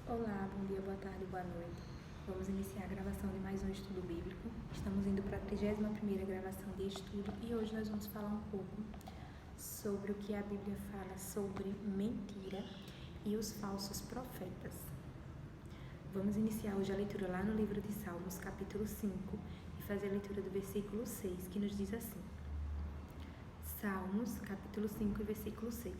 Olá, bom dia, boa tarde, boa noite. Vamos iniciar a gravação de mais um estudo bíblico. Estamos indo para a 31ª gravação de estudo e hoje nós vamos falar um pouco sobre o que a Bíblia fala sobre mentira e os falsos profetas. Vamos iniciar hoje a leitura lá no livro de Salmos, capítulo 5, e fazer a leitura do versículo 6, que nos diz assim. Salmos, capítulo 5, versículo 6.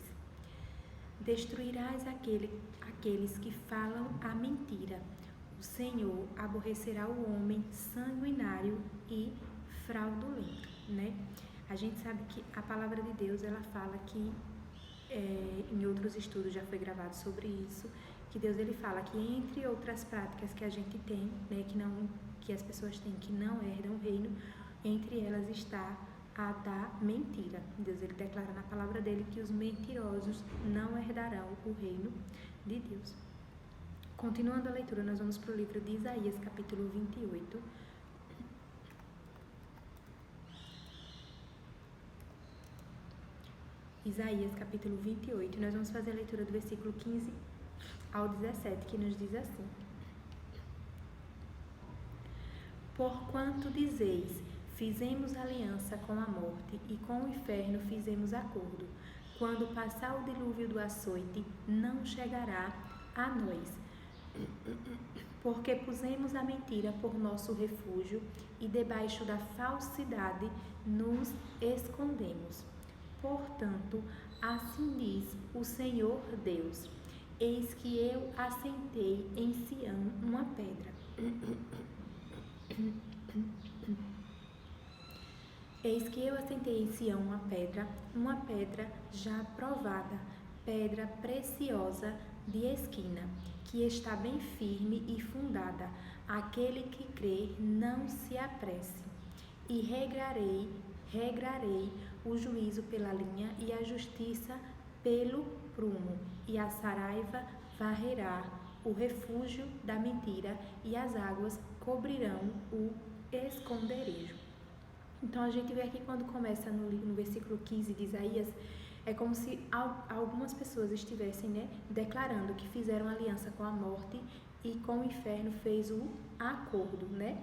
Destruirás aqueles que falam a mentira. O Senhor aborrecerá o homem sanguinário e fraudulento, né? A gente sabe que a palavra de Deus, ela fala que, em outros estudos já foi gravado sobre isso, que Deus ele fala que entre outras práticas que a gente tem, né, que as pessoas têm que não herdam o reino, entre elas está a da mentira. Deus ele declara na palavra dele que os mentirosos não herdarão o reino de Deus. Continuando a leitura, nós vamos para o livro de Isaías, capítulo 28. Isaías, capítulo 28, nós vamos fazer a leitura do versículo 15 ao 17, que nos diz assim. Porquanto dizeis, fizemos aliança com a morte e com o inferno fizemos acordo. Quando passar o dilúvio do açoite, não chegará a nós. Porque pusemos a mentira por nosso refúgio e debaixo da falsidade nos escondemos. Portanto, assim diz o Senhor Deus: eis que eu assentei em Sião uma pedra. Eis que eu assentei em Sião uma pedra já provada, pedra preciosa de esquina, que está bem firme e fundada. Aquele que crê não se apresse. E regrarei o juízo pela linha e a justiça pelo prumo, e a saraiva varrerá o refúgio da mentira, e as águas cobrirão o esconderijo. Então a gente vê aqui quando começa no versículo 15 de Isaías, é como se algumas pessoas estivessem, né, declarando que fizeram aliança com a morte e com o inferno fez o acordo, né?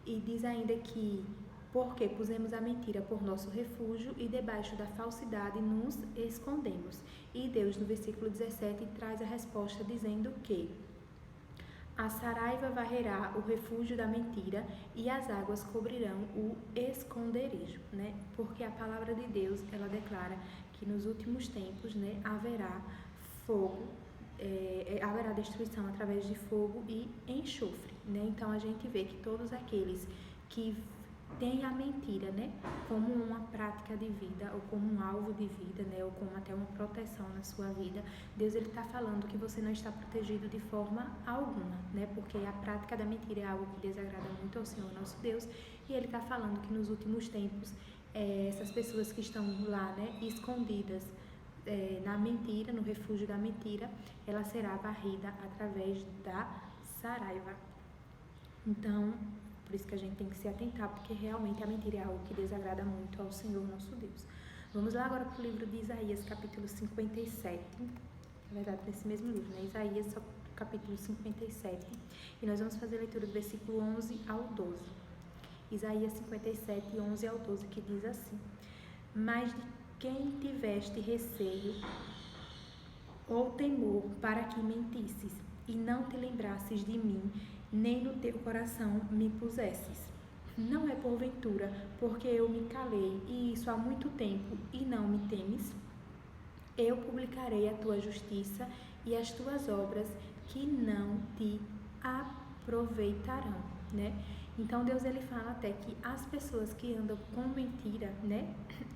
E diz ainda que porque pusemos a mentira por nosso refúgio e debaixo da falsidade nos escondemos. E Deus, no versículo 17, traz a resposta dizendo que a saraiva varrerá o refúgio da mentira e as águas cobrirão o esconderijo, né? Porque a palavra de Deus, ela declara que nos últimos tempos, né, haverá fogo, haverá destruição através de fogo e enxofre, né? Então a gente vê que todos aqueles que têm a mentira, né, como uma prática de vida ou como um alvo de vida, né, ou como até uma proteção na sua vida, Deus ele está falando que você não está protegido de forma alguma, né, porque a prática da mentira é algo que desagrada muito ao Senhor nosso Deus, e ele está falando que nos últimos tempos essas pessoas que estão lá, né, escondidas na mentira, no refúgio da mentira, ela será varrida através da saraiva. Então, por isso que a gente tem que se atentar, porque realmente a mentira é algo que desagrada muito ao Senhor nosso Deus. Vamos lá agora para o livro de Isaías, capítulo 57. Na verdade, nesse mesmo livro, né? Isaías, capítulo 57. E nós vamos fazer a leitura do versículo 11 ao 12. Isaías 57, 11 ao 12, que diz assim. Mas de quem tiveste receio ou temor para que mentisses, e não te lembrasses de mim, nem no teu coração me pusesses. Não é porventura, porque eu me calei, e isso há muito tempo, e não me temes? Eu publicarei a tua justiça e as tuas obras que não te aproveitarão, né? Então Deus ele fala até que as pessoas que andam com mentira, né,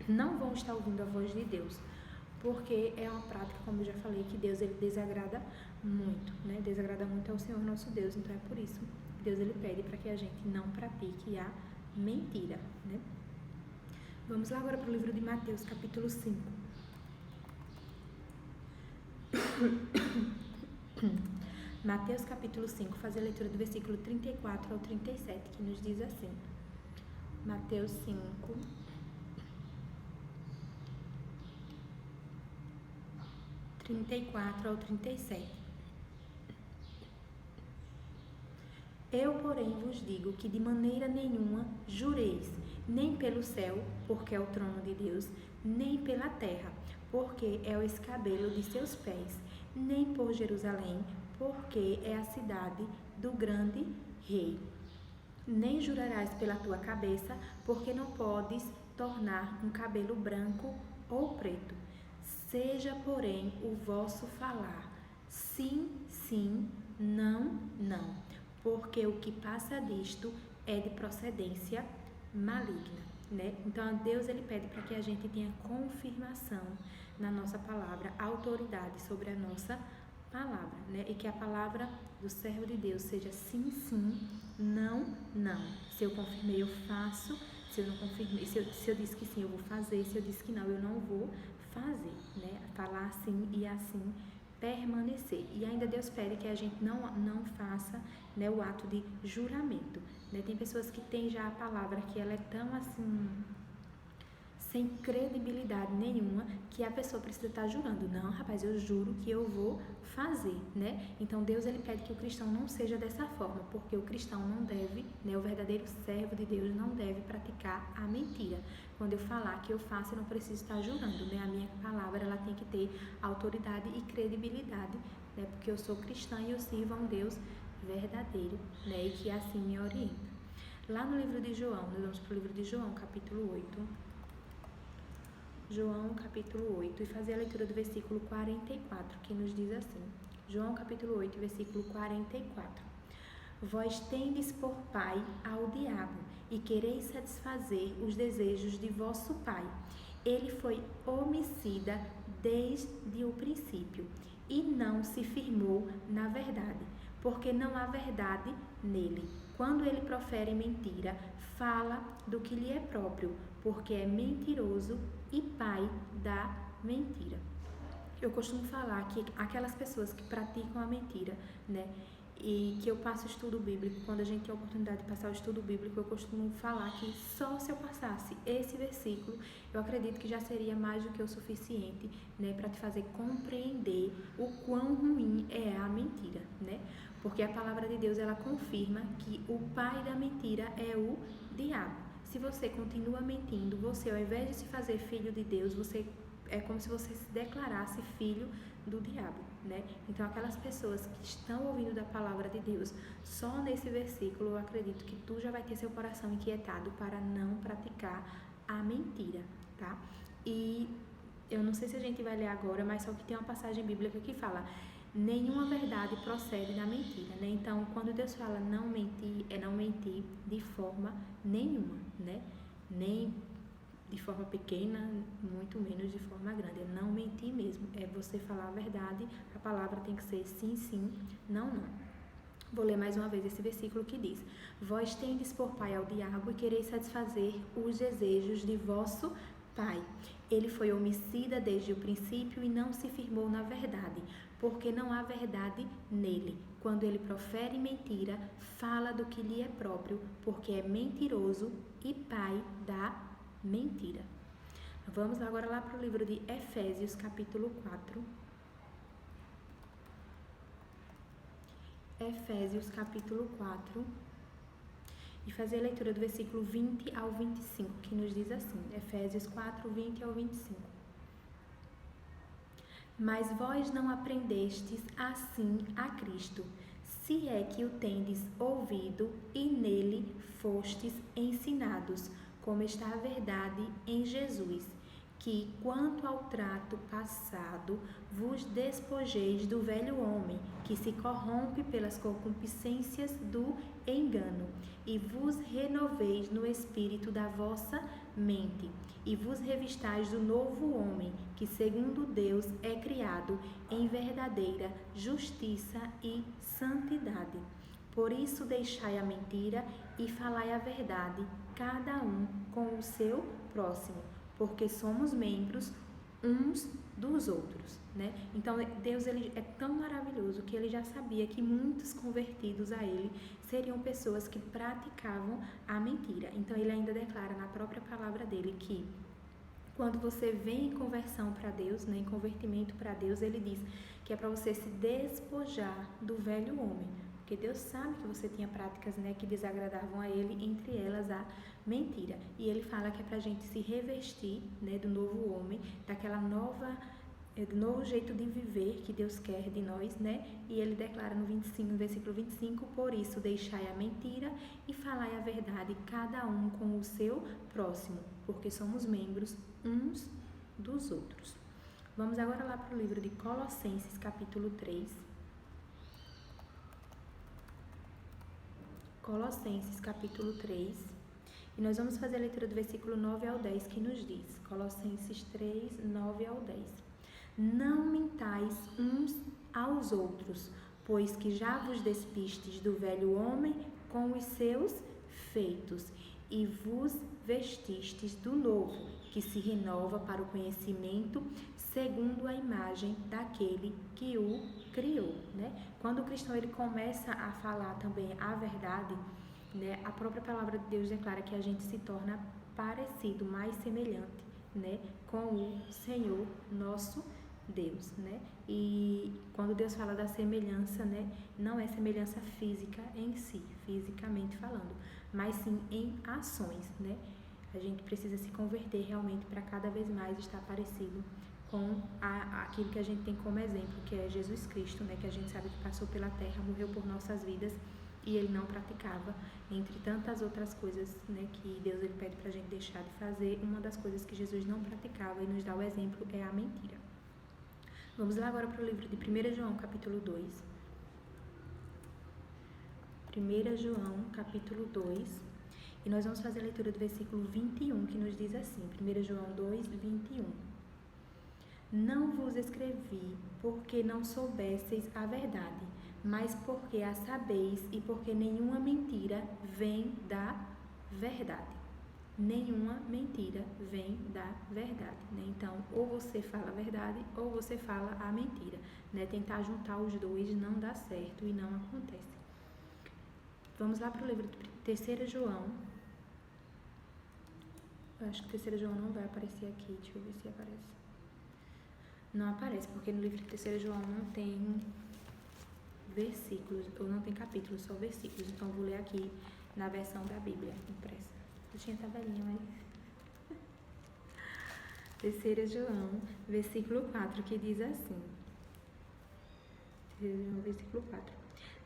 não vão estar ouvindo a voz de Deus, porque é uma prática, como eu já falei, que Deus ele desagrada muito, né? Desagrada muito ao Senhor nosso Deus. Então é por isso que Deus ele pede para que a gente não pratique a mentira, né? Vamos lá agora para o livro de Mateus, capítulo 5. Mateus, capítulo 5, fazer a leitura do versículo 34 ao 37, que nos diz assim. Mateus 5, 34 ao 37. Eu, porém, vos digo que de maneira nenhuma jureis, nem pelo céu, porque é o trono de Deus, nem pela terra, porque é o escabelo de seus pés, nem por Jerusalém, porque é a cidade do grande rei. Nem jurarás pela tua cabeça, porque não podes tornar um cabelo branco ou preto. Seja, porém, o vosso falar sim, sim, não, não, porque o que passa disto é de procedência maligna, né? Então, Deus ele pede para que a gente tenha confirmação na nossa palavra, autoridade sobre a nossa palavra, né? E que a palavra do servo de Deus seja sim, sim, não, não. Se eu confirmei, eu faço. Se eu não confirmei, se eu disse que sim, eu vou fazer. Se eu disse que não, eu não vou fazer, né? Falar assim e assim permanecer. E ainda Deus pede que a gente não faça, né, o ato de juramento, né? Tem pessoas que têm já a palavra que ela é tão assim sem credibilidade nenhuma, que a pessoa precisa estar jurando. Não, rapaz, eu juro que eu vou fazer, né? Então, Deus, ele pede que o cristão não seja dessa forma, porque o cristão não deve, né, o verdadeiro servo de Deus não deve praticar a mentira. Quando eu falar que eu faço, eu não preciso estar jurando, né? A minha palavra, ela tem que ter autoridade e credibilidade, né? Porque eu sou cristã e eu sirvo a um Deus verdadeiro, né? E que assim me orienta. Lá no livro de João, nós vamos para o livro de João, capítulo 8. João capítulo 8 e fazer a leitura do versículo 44, que nos diz assim. João capítulo 8, versículo 44. Vós tendes por pai ao diabo e quereis satisfazer os desejos de vosso pai. Ele foi homicida desde o princípio e não se firmou na verdade, porque não há verdade nele. Quando ele profere mentira, fala do que lhe é próprio, porque é mentiroso e pai da mentira. Eu costumo falar que aquelas pessoas que praticam a mentira, né, e que eu passo o estudo bíblico, quando a gente tem a oportunidade de passar o estudo bíblico, eu costumo falar que só se eu passasse esse versículo, eu acredito que já seria mais do que o suficiente, né, para te fazer compreender o quão ruim é a mentira, né? Porque a palavra de Deus, ela confirma que o pai da mentira é o diabo. Se você continua mentindo, você, ao invés de se fazer filho de Deus, você é como se você se declarasse filho do diabo, né? Então, aquelas pessoas que estão ouvindo da palavra de Deus, só nesse versículo, eu acredito que tu já vai ter seu coração inquietado para não praticar a mentira, tá? E eu não sei se a gente vai ler agora, mas só que tem uma passagem bíblica que fala: nenhuma verdade procede da mentira, né? Então, quando Deus fala não mentir, é não mentir de forma nenhuma, né? Nem de forma pequena, muito menos de forma grande. É não mentir mesmo, é você falar a verdade, a palavra tem que ser sim, sim, não, não. Vou ler mais uma vez esse versículo que diz: vós tendes por pai ao diabo e quereis satisfazer os desejos de vosso pai. Ele foi homicida desde o princípio e não se firmou na verdade, porque não há verdade nele. Quando ele profere mentira, fala do que lhe é próprio, porque é mentiroso e pai da mentira. Vamos agora lá para o livro de Efésios, capítulo 4. Efésios, capítulo 4. E fazer a leitura do versículo 20 ao 25, que nos diz assim, Efésios 4, 20 ao 25. Mas vós não aprendestes assim a Cristo, se é que o tendes ouvido e nele fostes ensinados, como está a verdade em Jesus, que, quanto ao trato passado, vos despojeis do velho homem, que se corrompe pelas concupiscências do engano, e vos renoveis no espírito da vossa mente, e vos revistais do novo homem, que segundo Deus é criado em verdadeira justiça e santidade. Por isso deixai a mentira e falai a verdade, cada um com o seu próximo, porque somos membros uns dos outros, né? Então, Deus ele é tão maravilhoso que ele já sabia que muitos convertidos a ele seriam pessoas que praticavam a mentira. Então, ele ainda declara na própria palavra dele que quando você vem em conversão para Deus, né, em convertimento para Deus, ele diz que é para você se despojar do velho homem. porque Deus sabe que você tinha práticas, né, que desagradavam a Ele, entre elas a mentira. E Ele fala que é pra gente se revestir, né, do novo homem, daquela do novo jeito de viver que Deus quer de nós, né? E Ele declara no versículo 25, por isso deixai a mentira e falai a verdade, cada um com o seu próximo, porque somos membros uns dos outros. Vamos agora lá para o livro de Colossenses, capítulo 3. Colossenses, capítulo 3. E nós vamos fazer a leitura do versículo 9 ao 10, que nos diz, Colossenses 3, 9 ao 10. Não mentais uns aos outros, pois que já vos despistes do velho homem com os seus feitos, e vos vestistes do novo, que se renova para o conhecimento segundo a imagem daquele que o criou, né? Quando o cristão ele começa a falar também a verdade, né, a própria palavra de Deus declara que a gente se torna parecido, mais semelhante, né, com o Senhor nosso Deus, né? E quando Deus fala da semelhança, né, não é semelhança física em si, fisicamente falando, mas sim em ações, né? A gente precisa se converter realmente para cada vez mais estar parecido com aquilo que a gente tem como exemplo, que é Jesus Cristo, né? Que a gente sabe que passou pela terra, morreu por nossas vidas e ele não praticava, entre tantas outras coisas, né, que Deus ele pede para a gente deixar de fazer. Uma das coisas que Jesus não praticava e nos dá o exemplo é a mentira. Vamos lá agora para o livro de 1 João, capítulo 2. 1 João, capítulo 2. E nós vamos fazer a leitura do versículo 21, que nos diz assim, 1 João 2, 21. Não vos escrevi porque não soubesseis a verdade, mas porque a sabeis e porque nenhuma mentira vem da verdade. Nenhuma mentira vem da verdade, né? Então, ou você fala a verdade ou você fala a mentira, né? Tentar juntar os dois não dá certo e não acontece. Vamos lá para o livro de 3 João. Eu acho que 3 João não vai aparecer aqui, deixa eu ver se aparece. Não aparece, porque no livro de 3 João não tem versículos, ou não tem capítulos, só versículos. Então, eu vou ler aqui na versão da Bíblia impressa. Eu tinha tabelinha, mas... 3 João, versículo 4, que diz assim. 3 João, versículo 4.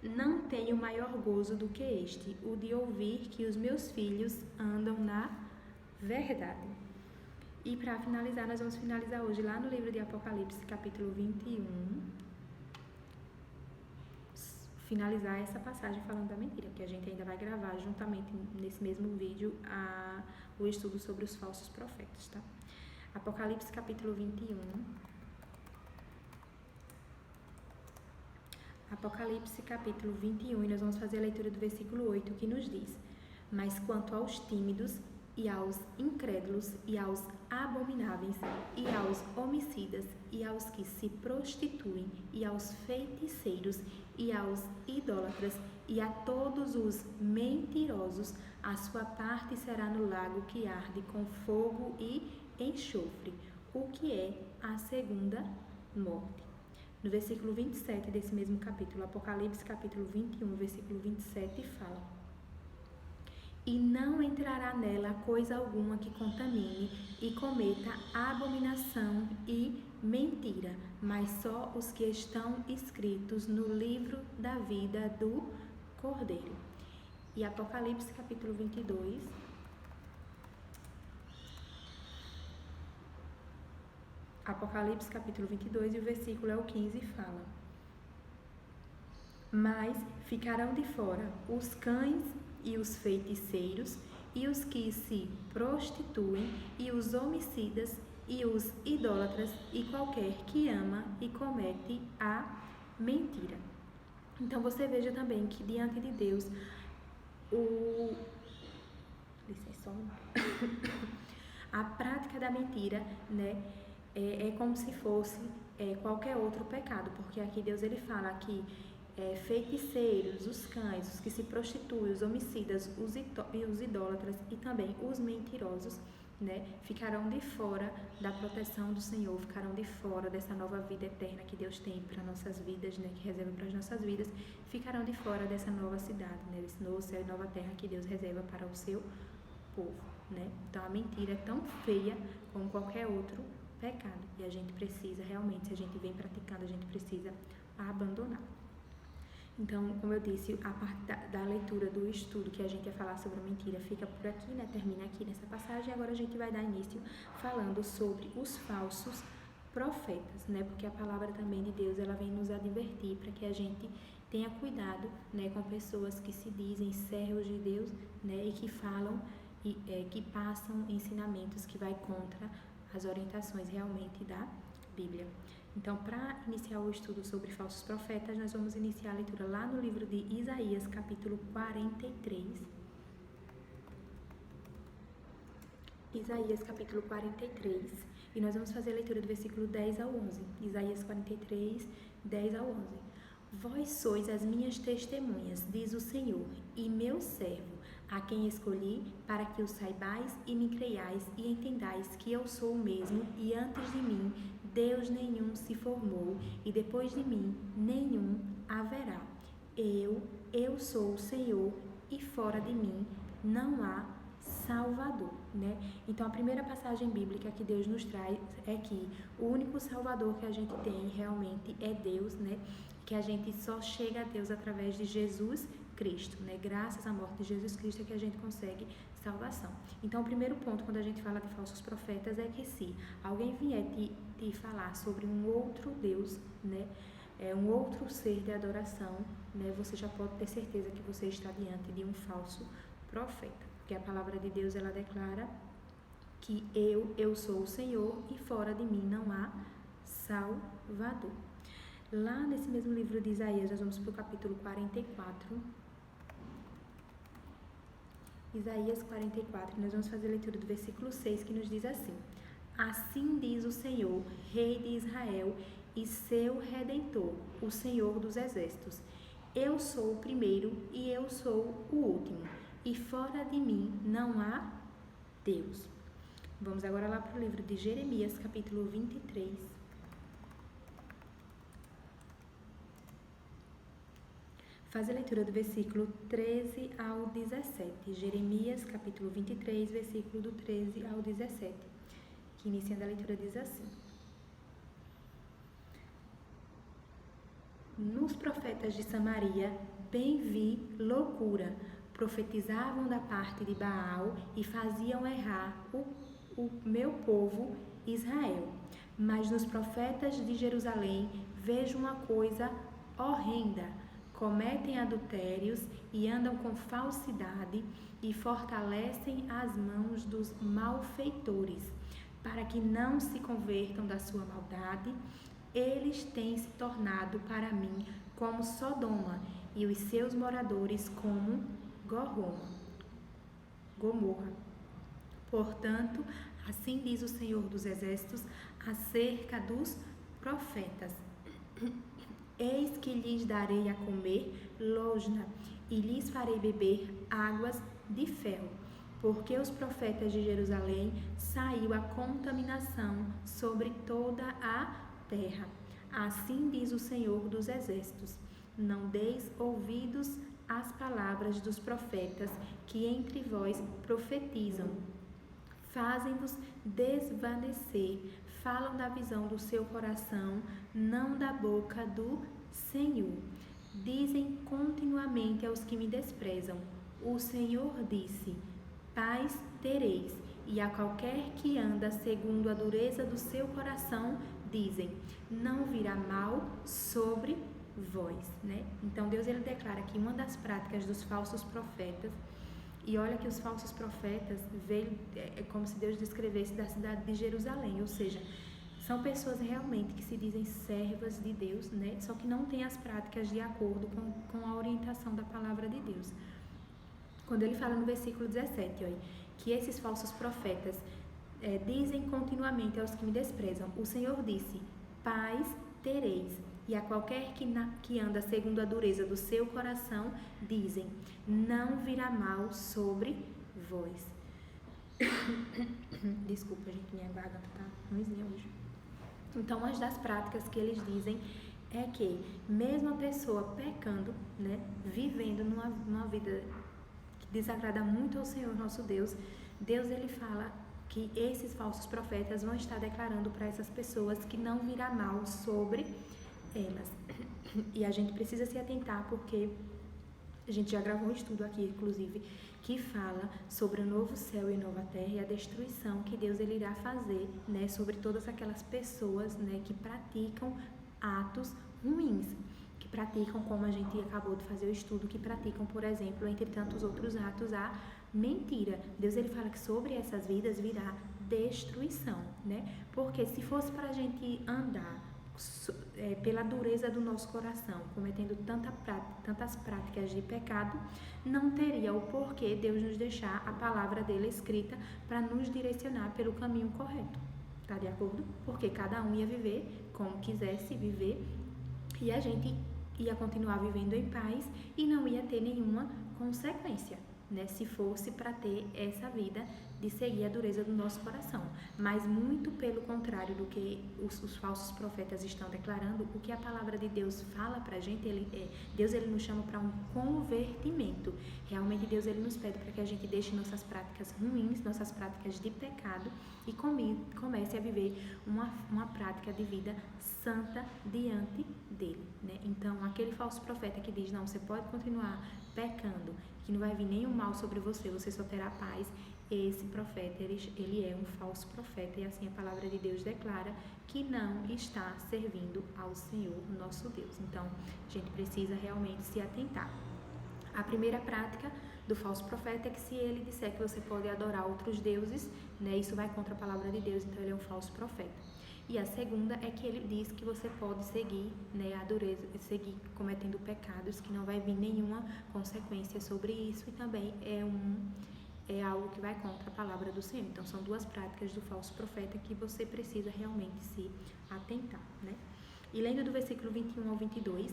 Não tenho maior gozo do que este, o de ouvir que os meus filhos andam na verdade. E para finalizar, nós vamos finalizar hoje lá no livro de Apocalipse, capítulo 21. Finalizar essa passagem falando da mentira, porque a gente ainda vai gravar juntamente nesse mesmo vídeo o estudo sobre os falsos profetas, tá? Apocalipse capítulo 21. Apocalipse capítulo 21, e nós vamos fazer a leitura do versículo 8, que nos diz: mas quanto aos tímidos e aos incrédulos e aos abomináveis e aos homicidas e aos que se prostituem e aos feiticeiros e aos idólatras e a todos os mentirosos, a sua parte será no lago que arde com fogo e enxofre, o que é a segunda morte. No versículo 27 desse mesmo capítulo, Apocalipse capítulo 21, versículo 27, fala: e não entrará nela coisa alguma que contamine e cometa abominação e mentira, mas só os que estão escritos no livro da vida do Cordeiro. E Apocalipse capítulo 22. Apocalipse capítulo 22 e o versículo é o 15, fala: mas ficarão de fora os cães e os feiticeiros, e os que se prostituem, e os homicidas, e os idólatras, e qualquer que ama e comete a mentira. Então você veja também que diante de Deus, a prática da mentira, né, é como se fosse qualquer outro pecado, porque aqui Deus ele fala que feiticeiros, os cães, os que se prostituem, os homicidas, os idólatras e também os mentirosos, né? Ficarão de fora da proteção do Senhor, ficarão de fora dessa nova vida eterna que Deus tem para nossas vidas, né? Que reserva para as nossas vidas, ficarão de fora dessa nova cidade, né? Desse novo céu e nova terra que Deus reserva para o seu povo, né? Então a mentira é tão feia como qualquer outro pecado e a gente precisa realmente, se a gente vem praticando, a gente precisa abandonar. Então, como eu disse, a parte da leitura, do estudo que a gente ia falar sobre a mentira fica por aqui, né? Termina aqui nessa passagem. Agora a gente vai dar início falando sobre os falsos profetas, né? Porque a palavra também de Deus, ela vem nos advertir para que a gente tenha cuidado, né? Com pessoas que se dizem servos de Deus, né? E que falam, que passam ensinamentos que vai contra as orientações realmente da Bíblia. Então, para iniciar o estudo sobre falsos profetas, nós vamos iniciar a leitura lá no livro de Isaías, capítulo 43. Isaías, capítulo 43. E nós vamos fazer a leitura do versículo 10 ao 11. Isaías 43, 10 ao 11. Vós sois as minhas testemunhas, diz o Senhor, e meu servo, a quem escolhi, para que o saibais e me creiais e entendais que eu sou o mesmo, e antes de mim Deus nenhum se formou, e depois de mim nenhum haverá. Eu sou o Senhor, e fora de mim não há Salvador, né? Então a primeira passagem bíblica que Deus nos traz é que o único Salvador que a gente tem realmente é Deus, né? Que a gente só chega a Deus através de Jesus Cristo, né? Graças à morte de Jesus Cristo é que a gente consegue salvação. Então o primeiro ponto quando a gente fala de falsos profetas é que se alguém vier te falar sobre um outro Deus, né? Um outro ser de adoração, né? Você já pode ter certeza que você está diante de um falso profeta. Porque a palavra de Deus, ela declara que eu sou o Senhor e fora de mim não há Salvador. Lá nesse mesmo livro de Isaías, nós vamos para o capítulo 44. Isaías 44, nós vamos fazer a leitura do versículo 6, que nos diz assim: Assim diz o Senhor, Rei de Israel e seu Redentor, o Senhor dos Exércitos. Eu sou o primeiro e eu sou o último, e fora de mim não há Deus. Vamos agora lá para o livro de Jeremias, capítulo 23. Faz a leitura do versículo 13 ao 17. Jeremias, capítulo 23, versículo do 13 ao 17. Que iniciando a leitura diz assim: Nos profetas de Samaria, bem vi loucura. Profetizavam da parte de Baal e faziam errar o meu povo Israel. Mas nos profetas de Jerusalém vejo uma coisa horrenda. Cometem adultérios e andam com falsidade e fortalecem as mãos dos malfeitores, para que não se convertam da sua maldade. Eles têm se tornado para mim como Sodoma e os seus moradores como Gomorra. Portanto, assim diz o Senhor dos Exércitos acerca dos profetas: Eis que lhes darei a comer losna e lhes farei beber águas de ferro, porque os profetas de Jerusalém saiu a contaminação sobre toda a terra. Assim diz o Senhor dos Exércitos: Não deis ouvidos às palavras dos profetas que entre vós profetizam. Fazem-vos desvanecer, falam da visão do seu coração, não da boca do Senhor. Dizem continuamente aos que me desprezam: O Senhor disse, paz tereis. E a qualquer que anda segundo a dureza do seu coração, dizem, não virá mal sobre vós, né? Então Deus, ele declara que uma das práticas dos falsos profetas, e olha que os falsos profetas veio, é como se Deus descrevesse da cidade de Jerusalém, ou seja, são pessoas realmente que se dizem servas de Deus, né? Só que não têm as práticas de acordo com a orientação da palavra de Deus. Quando ele fala no versículo 17, olha, que esses falsos profetas dizem continuamente aos que me desprezam, o Senhor disse, paz tereis. E a qualquer que anda segundo a dureza do seu coração, dizem, não virá mal sobre vós. Desculpa, gente, minha garganta tá ruimzinha hoje. Então, uma das práticas que eles dizem é que, mesmo a pessoa pecando, né, vivendo numa vida que desagrada muito ao Senhor nosso Deus, Deus ele fala que esses falsos profetas vão estar declarando para essas pessoas que não virá mal sobre elas. E a gente precisa se atentar porque a gente já gravou um estudo aqui, inclusive, que fala sobre o novo céu e nova terra e a destruição que Deus ele irá fazer, né, sobre todas aquelas pessoas, né, que praticam atos ruins, que praticam, como a gente acabou de fazer o estudo, que praticam, por exemplo, entre tantos outros atos, a mentira. Deus ele fala que sobre essas vidas virá destruição, né? Porque se fosse para a gente andar pela dureza do nosso coração, cometendo tantas práticas de pecado, não teria o porquê Deus nos deixar a palavra dele escrita para nos direcionar pelo caminho correto. Tá de acordo? Porque cada um ia viver como quisesse viver e a gente ia continuar vivendo em paz e não ia ter nenhuma consequência, né? Se fosse para ter essa vida de seguir a dureza do nosso coração. Mas muito pelo contrário do que os falsos profetas estão declarando, o que a palavra de Deus fala pra gente, Deus ele nos chama para um convertimento. Realmente Deus ele nos pede para que a gente deixe nossas práticas ruins, nossas práticas de pecado e comece a viver uma prática de vida santa diante dele, né? Então, aquele falso profeta que diz, não, você pode continuar pecando, que não vai vir nenhum mal sobre você, você só terá paz, esse profeta, ele é um falso profeta, e assim a palavra de Deus declara que não está servindo ao Senhor, nosso Deus. Então, a gente precisa realmente se atentar. A primeira prática do falso profeta é que se ele disser que você pode adorar outros deuses, né, isso vai contra a palavra de Deus, então ele é um falso profeta. E a segunda é que ele diz que você pode seguir, né, a dureza, seguir cometendo pecados, que não vai vir nenhuma consequência sobre isso, e também é algo que vai contra a palavra do Senhor. Então, são duas práticas do falso profeta que você precisa realmente se atentar, né? E lendo do versículo 21 ao 22,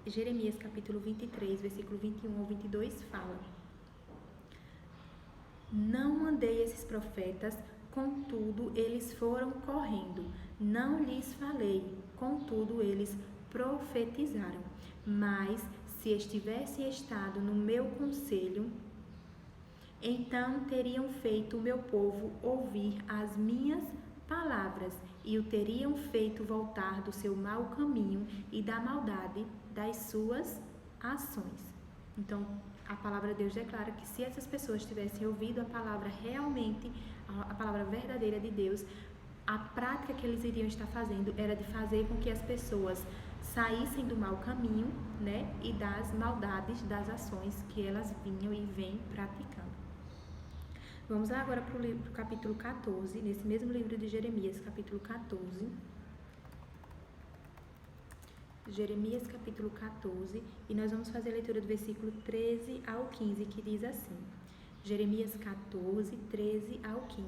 Jeremias capítulo 23, versículo 21 ao 22, fala: Não mandei esses profetas, contudo eles foram correndo. Não lhes falei, contudo eles profetizaram. Mas se estivessem estado no meu conselho, então teriam feito o meu povo ouvir as minhas palavras e o teriam feito voltar do seu mau caminho e da maldade das suas ações. Então, a palavra de Deus declara que se essas pessoas tivessem ouvido a palavra realmente, a palavra verdadeira de Deus, a prática que eles iriam estar fazendo era de fazer com que as pessoas saíssem do mau caminho, né, e das maldades das ações que elas vinham e vêm praticando. Vamos lá agora para o capítulo 14, nesse mesmo livro de Jeremias, capítulo 14. Jeremias, capítulo 14, e nós vamos fazer a leitura do versículo 13 ao 15, que diz assim: Jeremias 14, 13 ao 15.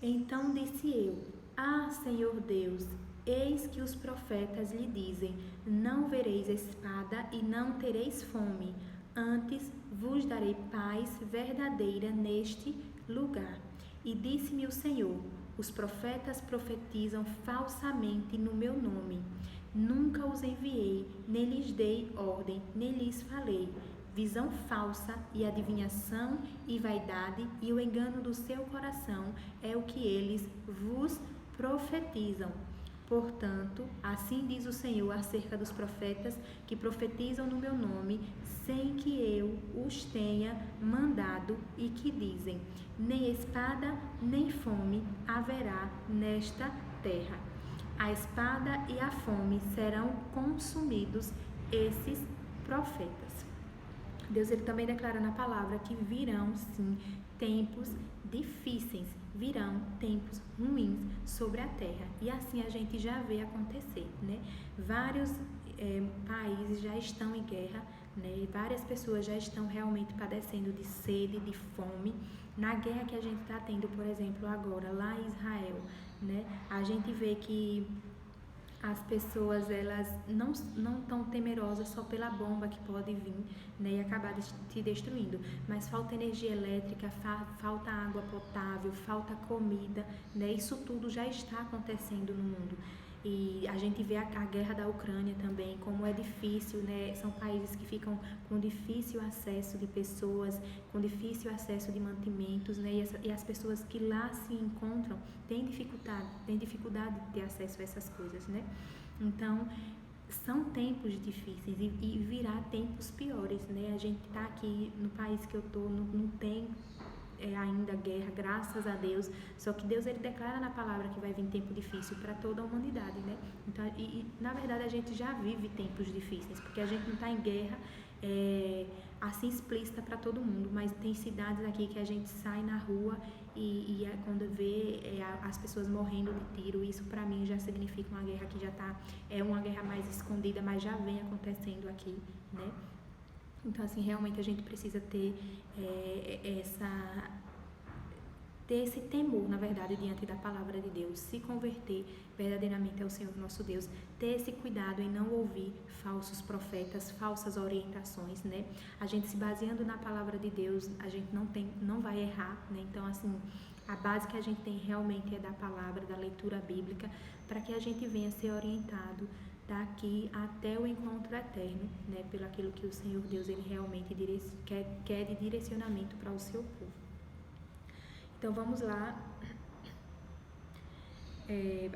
Então disse eu: Ah, Senhor Deus, eis que os profetas lhe dizem: Não vereis espada e não tereis fome, antes vos darei paz verdadeira neste lugar. E disse-me o Senhor: Os profetas profetizam falsamente no meu nome. Nunca os enviei, nem lhes dei ordem, nem lhes falei. Visão falsa e adivinhação e vaidade e o engano do seu coração é o que eles vos profetizam. Portanto, assim diz o Senhor acerca dos profetas que profetizam no meu nome, sem que eu os tenha mandado, e que dizem: nem espada nem fome haverá nesta terra. A espada e a fome serão consumidos esses profetas. Deus ele também declara na palavra que virão sim tempos difíceis, virão tempos ruins sobre a terra, e assim a gente já vê acontecer, né? Vários países já estão em guerra, né? Várias pessoas já estão realmente padecendo de sede, de fome. Na guerra que a gente está tendo, por exemplo, agora lá em Israel, né? A gente vê que as pessoas elas não tão temerosas só pela bomba que pode vir, né, e acabar te destruindo, mas falta energia elétrica, falta água potável, falta comida, né, isso tudo já está acontecendo no mundo. E a gente vê a guerra da Ucrânia também, como é difícil, né? São países que ficam com difícil acesso de pessoas, com difícil acesso de mantimentos, né? E as pessoas que lá se encontram têm dificuldade de ter acesso a essas coisas, né? Então, são tempos difíceis e virá tempos piores, né? A gente tá aqui no país que eu tô, não tem ainda guerra, graças a Deus, só que Deus ele declara na palavra que vai vir tempo difícil para toda a humanidade, né? Então, na verdade a gente já vive tempos difíceis, porque a gente não está em guerra assim explícita para todo mundo, mas tem cidades aqui que a gente sai na rua e quando vê as pessoas morrendo de tiro, isso para mim já significa uma guerra que já está, uma guerra mais escondida, mas já vem acontecendo aqui, né? Então, assim, realmente a gente precisa ter esse temor, na verdade, diante da palavra de Deus, se converter verdadeiramente ao Senhor nosso Deus, ter esse cuidado em não ouvir falsos profetas, falsas orientações, né? A gente se baseando na palavra de Deus, a gente não vai errar, né? Então, assim, a base que a gente tem realmente é da palavra, da leitura bíblica, para que a gente venha ser orientado daqui até o encontro eterno, né, pelo aquilo que o Senhor Deus ele realmente quer de direcionamento para o seu povo. Então vamos lá,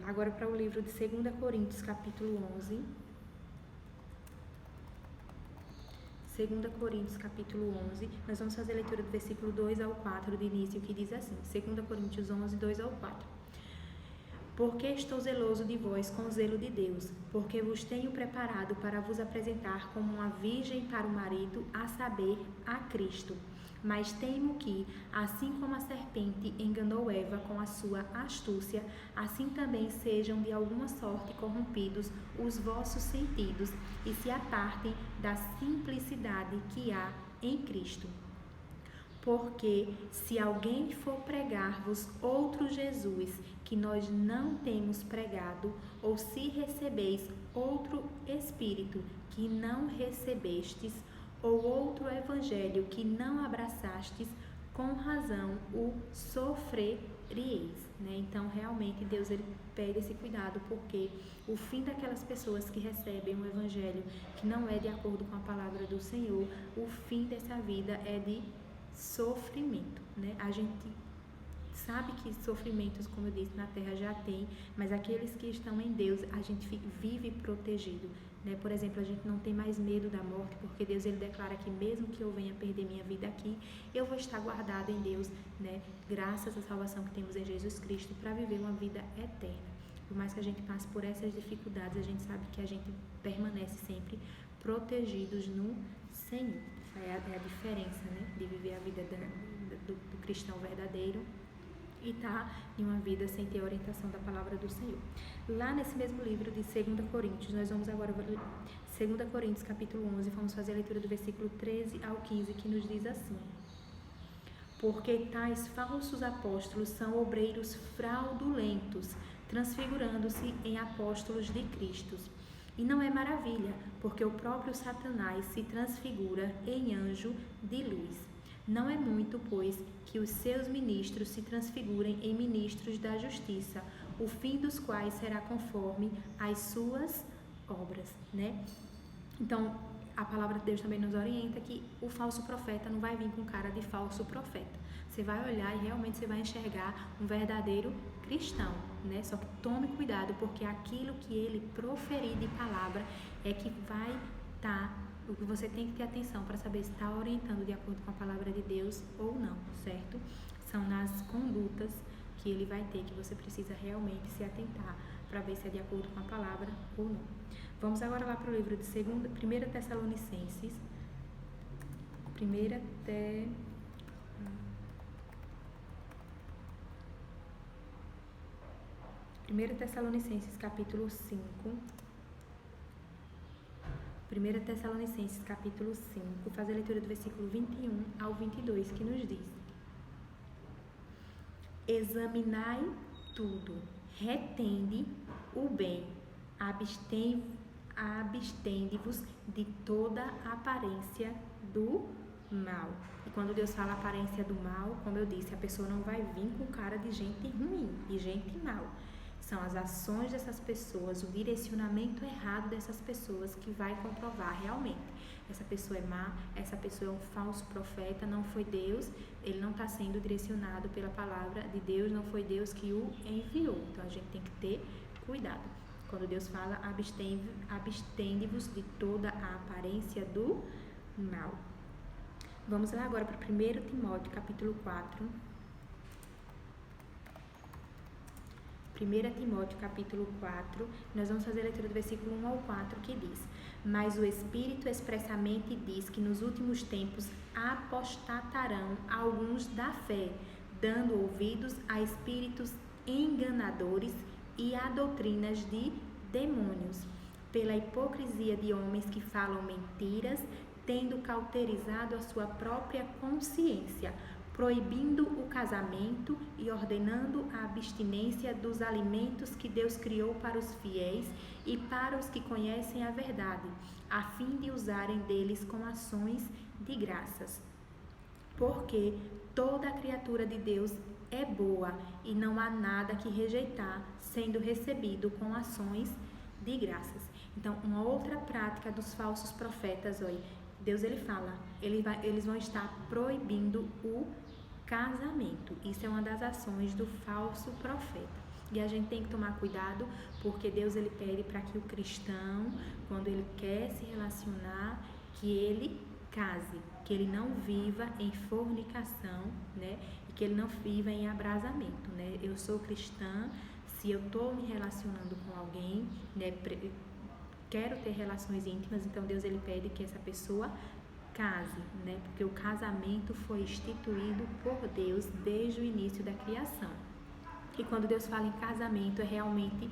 agora para o livro de 2 Coríntios, capítulo 11. 2 Coríntios, capítulo 11, nós vamos fazer a leitura do versículo 2 ao 4 do início, que diz assim, 2 Coríntios 11, 2 ao 4. Porque estou zeloso de vós com o zelo de Deus, porque vos tenho preparado para vos apresentar como uma virgem para o marido, a saber, a Cristo. Mas temo que, assim como a serpente enganou Eva com a sua astúcia, assim também sejam de alguma sorte corrompidos os vossos sentidos e se apartem da simplicidade que há em Cristo. Porque se alguém for pregar-vos outro Jesus, que nós não temos pregado, ou se recebeis outro Espírito que não recebestes, ou outro Evangelho que não abraçastes, com razão o sofrereis, né? Então, realmente, Deus ele pede esse cuidado, porque o fim daquelas pessoas que recebem um Evangelho que não é de acordo com a palavra do Senhor, o fim dessa vida é de sofrimento, né? A gente sabe que sofrimentos, como eu disse, na terra já tem, mas aqueles que estão em Deus, a gente vive protegido, né? Por exemplo, a gente não tem mais medo da morte, porque Deus ele declara que mesmo que eu venha perder minha vida aqui, eu vou estar guardado em Deus, né? Graças à salvação que temos em Jesus Cristo, para viver uma vida eterna. Por mais que a gente passe por essas dificuldades, a gente sabe que a gente permanece sempre protegidos no Senhor. É a diferença, né, de viver a vida do cristão verdadeiro e estar em uma vida sem ter a orientação da palavra do Senhor. Lá nesse mesmo livro de 2 Coríntios, nós vamos agora 2 Coríntios capítulo 11, vamos fazer a leitura do versículo 13 ao 15, que nos diz assim: Porque tais falsos apóstolos são obreiros fraudulentos, transfigurando-se em apóstolos de Cristo. E não é maravilha, porque o próprio Satanás se transfigura em anjo de luz. Não é muito, pois, que os seus ministros se transfigurem em ministros da justiça, o fim dos quais será conforme as suas obras, né? Então, a palavra de Deus também nos orienta que o falso profeta não vai vir com cara de falso profeta. Você vai olhar e realmente você vai enxergar um verdadeiro cristão, né? Só que tome cuidado, porque aquilo que ele proferir de palavra é que vai estar, o que você tem que ter atenção para saber se está orientando de acordo com a palavra de Deus ou não, certo? São nas condutas que ele vai ter que você precisa realmente se atentar para ver se é de acordo com a palavra ou não. Vamos agora lá para o livro de 1 Tessalonicenses, 1 Tessalonicenses capítulo 5, 1 Tessalonicenses capítulo 5, faz a leitura do versículo 21 ao 22, que nos diz: Examinai tudo, retende o bem, abstende-vos de toda aparência do mal. E quando Deus fala aparência do mal, como eu disse, a pessoa não vai vir com cara de gente ruim e gente mal. São as ações dessas pessoas, o direcionamento errado dessas pessoas que vai comprovar realmente. Essa pessoa é má, essa pessoa é um falso profeta, não foi Deus, ele não está sendo direcionado pela palavra de Deus, não foi Deus que o enviou. Então a gente tem que ter cuidado. Quando Deus fala, abstende-vos de toda a aparência do mal. Vamos lá agora para 1 Timóteo, capítulo 4. 1 Timóteo, capítulo 4, nós vamos fazer a leitura do versículo 1 ao 4, que diz: Mas o Espírito expressamente diz que nos últimos tempos apostatarão alguns da fé, dando ouvidos a espíritos enganadores e a doutrinas de demônios, pela hipocrisia de homens que falam mentiras, tendo cauterizado a sua própria consciência, proibindo o casamento e ordenando a abstinência dos alimentos que Deus criou para os fiéis e para os que conhecem a verdade, a fim de usarem deles com ações de graças. Porque toda criatura de Deus é boa e não há nada que rejeitar, sendo recebido com ações de graças. Então, uma outra prática dos falsos profetas, olha, Deus ele fala, eles vão estar proibindo o casamento. Isso é uma das ações do falso profeta. E a gente tem que tomar cuidado, porque Deus ele pede para que o cristão, quando ele quer se relacionar, que ele case, que ele não viva em fornicação, né? E que ele não viva em abrasamento, né? Eu sou cristã, se eu estou me relacionando com alguém, né? Quero ter relações íntimas, então Deus ele pede que essa pessoa case, né? Porque o casamento foi instituído por Deus desde o início da criação. E quando Deus fala em casamento, é realmente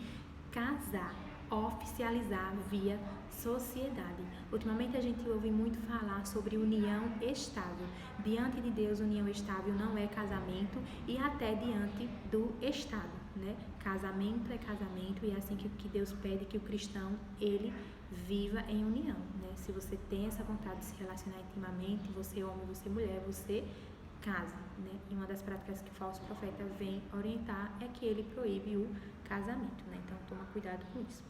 casar, oficializar via sociedade. Ultimamente a gente ouve muito falar sobre união estável. Diante de Deus, união estável não é casamento e até diante do Estado, né? Casamento é casamento e é assim que Deus pede que o cristão, ele viva em união, né? Se você tem essa vontade de se relacionar intimamente, você homem, você mulher, você casa, né? E uma das práticas que o falso profeta vem orientar é que ele proíbe o casamento, né? Então toma cuidado com isso.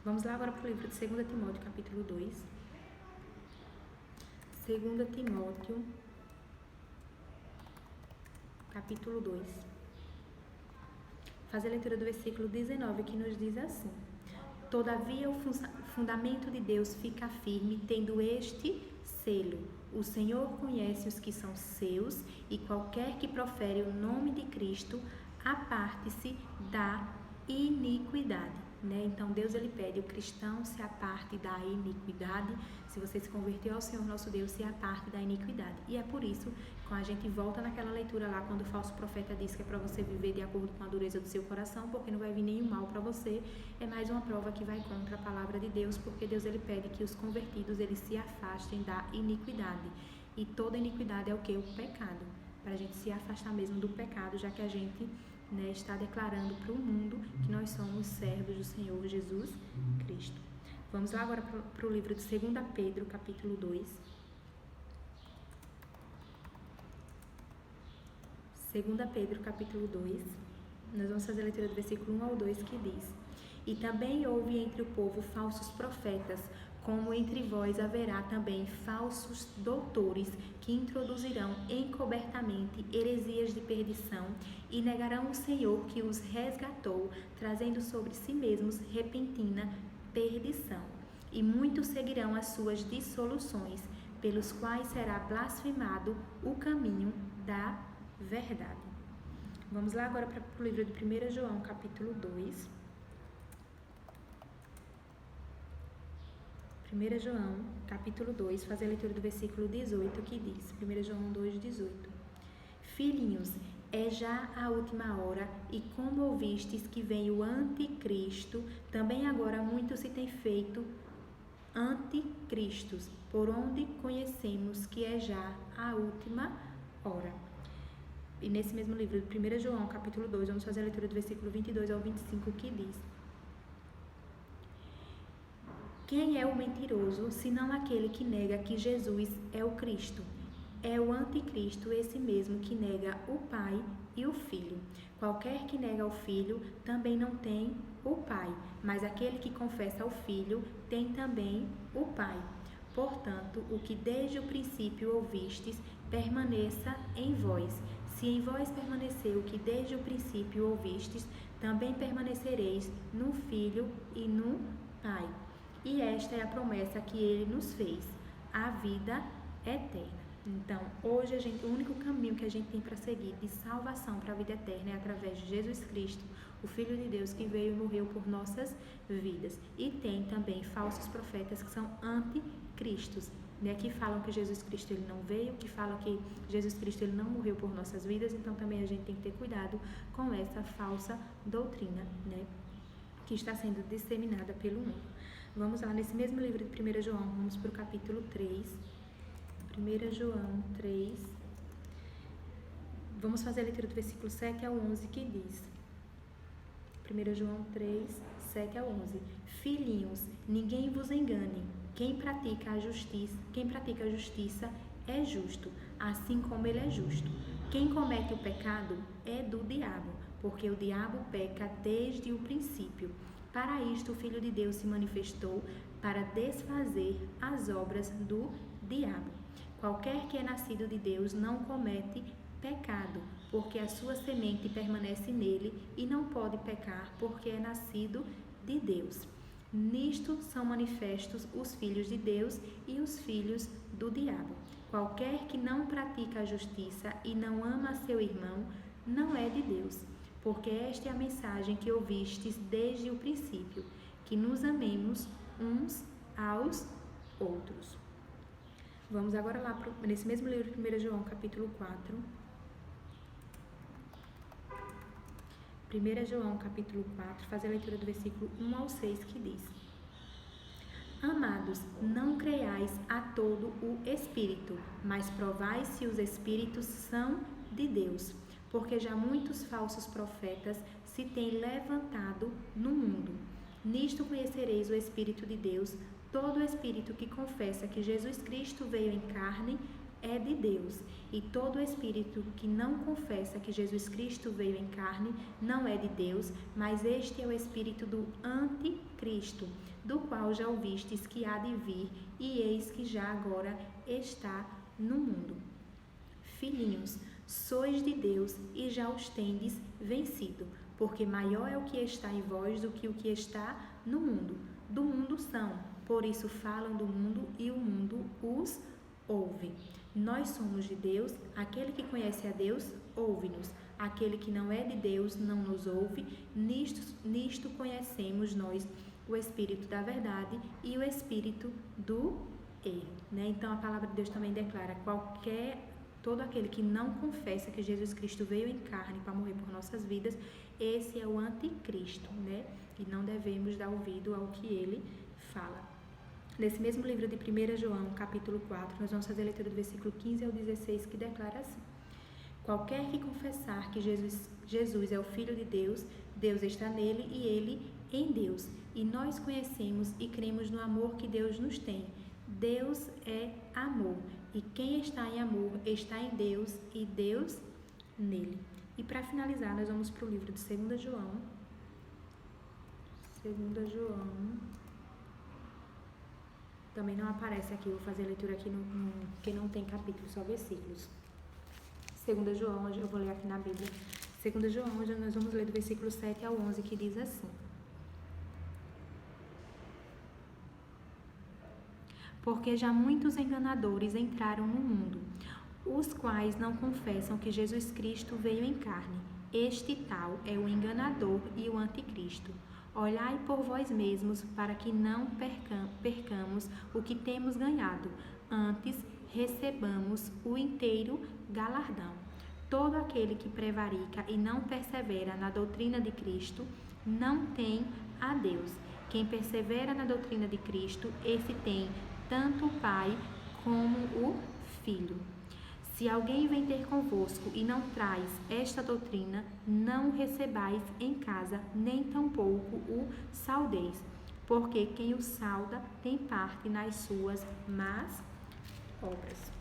Vamos lá agora para o livro de 2 Timóteo, capítulo 2. 2 Timóteo, capítulo 2. Fazer a leitura do versículo 19, que nos diz assim: Todavia o fundamento de Deus fica firme, tendo este selo: o Senhor conhece os que são seus, e qualquer que profere o nome de Cristo, aparte-se da iniquidade. Né? Então Deus ele pede o cristão se aparte da iniquidade. Se você se converteu ao Senhor nosso Deus, se aparte da iniquidade. E é por isso, quando a gente volta naquela leitura lá, quando o falso profeta diz que é para você viver de acordo com a dureza do seu coração, porque não vai vir nenhum mal para você, é mais uma prova que vai contra a palavra de Deus, porque Deus ele pede que os convertidos eles se afastem da iniquidade. E toda iniquidade é o que? O pecado. Para a gente se afastar mesmo do pecado, já que a gente, né, está declarando para o mundo que nós somos servos do Senhor Jesus Cristo. Vamos lá agora para o livro de 2 Pedro, capítulo 2. 2 Pedro, capítulo 2. Nós vamos fazer a leitura do versículo 1 ao 2, que diz: E também houve entre o povo falsos profetas, como entre vós haverá também falsos doutores, que introduzirão encobertamente heresias de perdição e negarão o Senhor que os resgatou, trazendo sobre si mesmos repentina perdição. E muitos seguirão as suas dissoluções, pelos quais será blasfemado o caminho da verdade. Vamos lá agora para o livro de 1 João, capítulo 2. 1 João, capítulo 2, fazer a leitura do versículo 18, que diz, 1 João 2, 18. Filhinhos, é já a última hora, e como ouvistes que vem o anticristo, também agora muitos se têm feito anticristos, por onde conhecemos que é já a última hora. E nesse mesmo livro, 1 João, capítulo 2, vamos fazer a leitura do versículo 22 ao 25, que diz: Quem é o mentiroso, senão aquele que nega que Jesus é o Cristo? É o anticristo, esse mesmo que nega o Pai e o Filho. Qualquer que nega o Filho também não tem o Pai, mas aquele que confessa o Filho tem também o Pai. Portanto, o que desde o princípio ouvistes, permaneça em vós. Se em vós permanecer o que desde o princípio ouvistes, também permanecereis no Filho e no Pai. E esta é a promessa que ele nos fez, a vida eterna. Então, hoje o único caminho que a gente tem para seguir de salvação para a vida eterna é através de Jesus Cristo, o Filho de Deus que veio e morreu por nossas vidas. E tem também falsos profetas que são anticristos, né, que falam que Jesus Cristo ele não veio, que falam que Jesus Cristo ele não morreu por nossas vidas. Então também a gente tem que ter cuidado com essa falsa doutrina, né, que está sendo disseminada pelo mundo. Vamos lá, nesse mesmo livro de 1 João, vamos para o capítulo 3. 1 João 3. Vamos fazer a leitura do versículo 7 ao 11, que diz: 1 João 3, 7 ao 11. Filhinhos, ninguém vos engane. Quem pratica a justiça é justo, assim como ele é justo. Quem comete o pecado é do diabo, porque o diabo peca desde o princípio. Para isto o Filho de Deus se manifestou, para desfazer as obras do diabo. Qualquer que é nascido de Deus não comete pecado, porque a sua semente permanece nele e não pode pecar, porque é nascido de Deus. Nisto são manifestos os filhos de Deus e os filhos do diabo. Qualquer que não pratica a justiça e não ama seu irmão, não é de Deus, porque esta é a mensagem que ouvistes desde o princípio, que nos amemos uns aos outros. Vamos agora lá, nesse mesmo livro, 1 João, capítulo 4. 1 João, capítulo 4, fazer a leitura do versículo 1 ao 6, que diz: Amados, não creiais a todo o Espírito, mas provai se os Espíritos são de Deus, porque já muitos falsos profetas se têm levantado no mundo. Nisto conhecereis o Espírito de Deus. Todo espírito que confessa que Jesus Cristo veio em carne é de Deus, e todo espírito que não confessa que Jesus Cristo veio em carne não é de Deus, mas este é o espírito do anticristo, do qual já ouvistes que há de vir, e eis que já agora está no mundo. Filhinhos, sois de Deus e já os tendes vencido, porque maior é o que está em vós do que o que está no mundo. Do mundo são, por isso falam do mundo e o mundo os ouve. Nós somos de Deus, aquele que conhece a Deus, ouve-nos. Aquele que não é de Deus não nos ouve. Nisto conhecemos nós o Espírito da verdade e o Espírito do erro. Né? Então a palavra de Deus também declara todo aquele que não confessa que Jesus Cristo veio em carne para morrer por nossas vidas, esse é o anticristo, né? E não devemos dar ouvido ao que ele fala. Nesse mesmo livro de 1 João, capítulo 4, nós vamos fazer a leitura do versículo 15 ao 16, que declara assim: Qualquer que confessar que Jesus é o Filho de Deus, Deus está nele e ele em Deus. E nós conhecemos e cremos no amor que Deus nos tem. Deus é amor, e quem está em amor está em Deus e Deus nele. E para finalizar, nós vamos para o livro de 2 João. 2 João. Também não aparece aqui, vou fazer a leitura aqui que não tem capítulo, só versículos. 2 João, hoje eu vou ler aqui na Bíblia. 2 João, hoje nós vamos ler do versículo 7 ao 11, que diz assim: Porque já muitos enganadores entraram no mundo, os quais não confessam que Jesus Cristo veio em carne. Este tal é o enganador e o anticristo. Olhai por vós mesmos, para que não percamos o que temos ganhado, antes recebamos o inteiro galardão. Todo aquele que prevarica e não persevera na doutrina de Cristo, não tem a Deus. Quem persevera na doutrina de Cristo, esse tem tanto o Pai como o Filho. Se alguém vem ter convosco e não traz esta doutrina, não recebais em casa, nem tampouco o saudeis. porque quem o sauda tem parte nas suas más obras.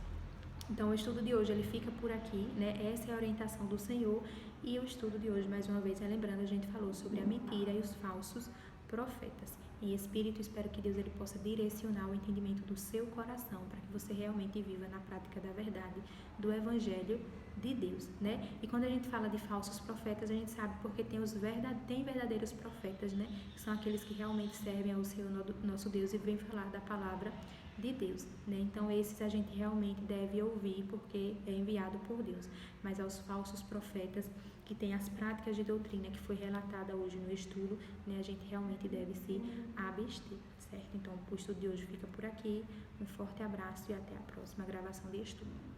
Então, o estudo de hoje, ele fica por aqui, né? Essa é a orientação do Senhor. E o estudo de hoje, mais uma vez, lembrando, a gente falou sobre a mentira e os falsos profetas. Em espírito, espero que Deus ele possa direcionar o entendimento do seu coração para que você realmente viva na prática da verdade do Evangelho de Deus, né? E quando a gente fala de falsos profetas, a gente sabe porque tem verdadeiros profetas, né? Que são aqueles que realmente servem ao Senhor nosso Deus e vêm falar da palavra de Deus, né? Então esses a gente realmente deve ouvir porque é enviado por Deus, mas aos falsos profetas que têm as práticas de doutrina que foi relatada hoje no estudo, né? A gente realmente deve se abster, certo? Então o estudo de hoje fica por aqui, um forte abraço e até a próxima gravação de estudo.